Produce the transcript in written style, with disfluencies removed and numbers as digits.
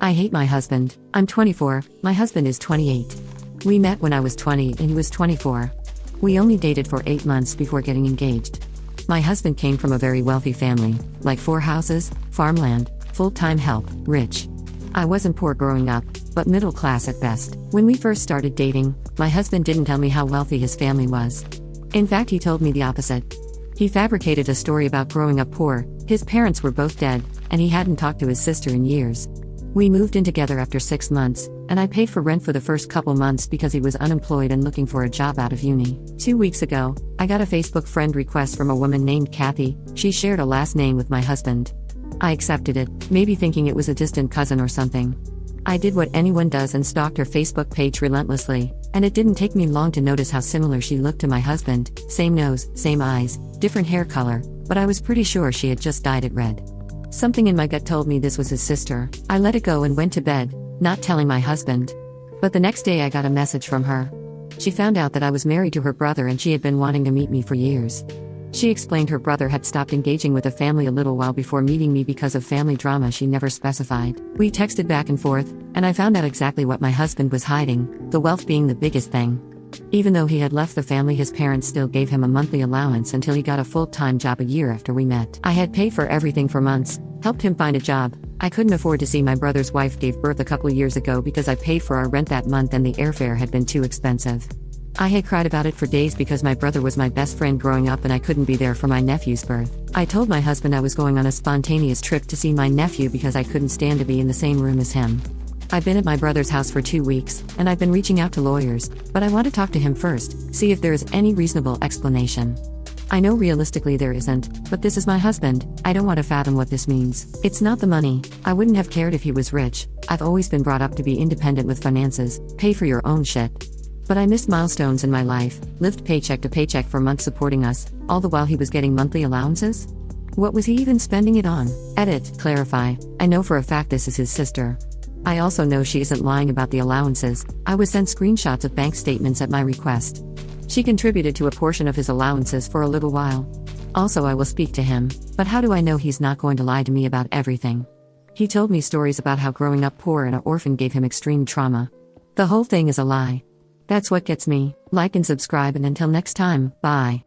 I hate my husband. I'm 24, my husband is 28. We met when I was 20 and he was 24. We only dated for 8 months before getting engaged. My husband came from a very wealthy family, like 4 houses, farmland, full-time help, rich. I wasn't poor growing up, but middle class at best. When we first started dating, my husband didn't tell me how wealthy his family was. In fact, he told me the opposite. He fabricated a story about growing up poor. His parents were both dead, and he hadn't talked to his sister in years. We moved in together after 6 months, and I paid for rent for the first couple months because he was unemployed and looking for a job out of uni. 2 weeks ago, I got a Facebook friend request from a woman named Kathy. She shared a last name with my husband. I accepted it, maybe thinking it was a distant cousin or something. I did what anyone does and stalked her Facebook page relentlessly, and it didn't take me long to notice how similar she looked to my husband. Same nose, same eyes, different hair color, but I was pretty sure she had just dyed it red. Something in my gut told me this was his sister. I let it go and went to bed, not telling my husband. But the next day I got a message from her. She found out that I was married to her brother and she had been wanting to meet me for years. She explained her brother had stopped engaging with the family a little while before meeting me because of family drama she never specified. We texted back and forth, and I found out exactly what my husband was hiding, the wealth being the biggest thing. Even though he had left the family, his parents still gave him a monthly allowance until he got a full-time job a year after we met. I had paid for everything for months, helped him find a job. I couldn't afford to see my brother's wife gave birth a couple years ago because I paid for our rent that month and the airfare had been too expensive. I had cried about it for days because my brother was my best friend growing up and I couldn't be there for my nephew's birth. I told my husband I was going on a spontaneous trip to see my nephew because I couldn't stand to be in the same room as him. I've been at my brother's house for 2 weeks, and I've been reaching out to lawyers, but I want to talk to him first, see if there is any reasonable explanation. I know realistically there isn't, but this is my husband. I don't want to fathom what this means. It's not the money. I wouldn't have cared if he was rich. I've always been brought up to be independent with finances, pay for your own shit. But I missed milestones in my life, lived paycheck to paycheck for months supporting us, all the while he was getting monthly allowances? What was he even spending it on? Edit, clarify. I know for a fact this is his sister. I also know she isn't lying about the allowances. I was sent screenshots of bank statements at my request. She contributed to a portion of his allowances for a little while. Also, I will speak to him, but how do I know he's not going to lie to me about everything? He told me stories about how growing up poor and an orphan gave him extreme trauma. The whole thing is a lie. That's what gets me. Like and subscribe, and until next time, bye.